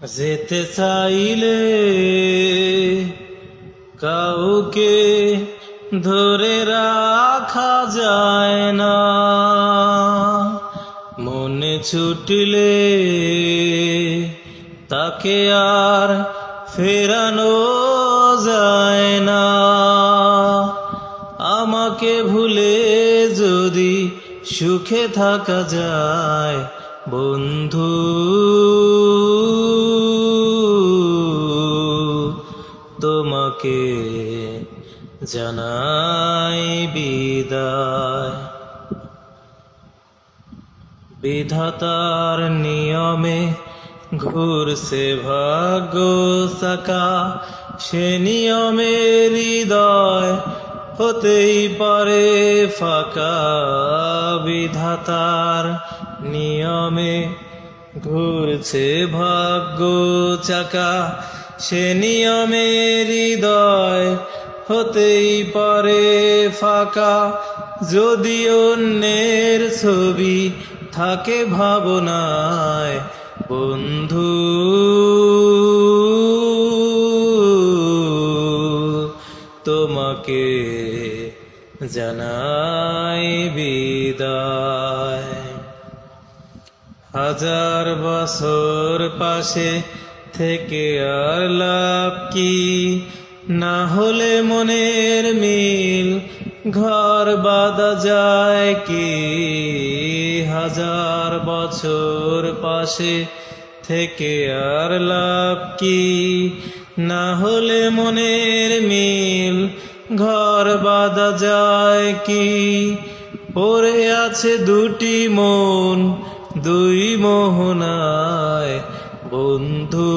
যেতে চাইলে কাউকে ধরে রাখা যায় না, মনে ছুটলে তাকে আর ফেরানো যায় না। আমাকে ভুলে যদি সুখে থাকা যায় বন্ধু, তোমাকে জানাই বিদায়। বিধাতার নিয়মে ঘুরছে ভাগ্য চাকা, সে নিয়মে হৃদয় হতেই পারে ফাঁকা। বিধাতার নিয়মে ঘুরছে ভাগ্য চাকা, সে নিয়মে হৃদয় হতেই পারে ফাঁকা। যদি অন্যের ছবি থাকে ভাবনায় বন্ধু, তোমাকে জানাই বিদায়। হাজার বছর পাশে থেকে আর লাভ কি, না হলে মনের মিল ঘর বাঁধা যায় কি। হাজার বছর পাশে থেকে আর লাভ কি, না হলে মনের মিল ঘর বাঁধা যায় কি। পড়ে আছে দুটি মন দুই মোহনায় বন্ধু,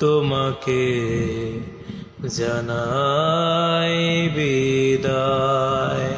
তোমাকে জানাই বিদায়।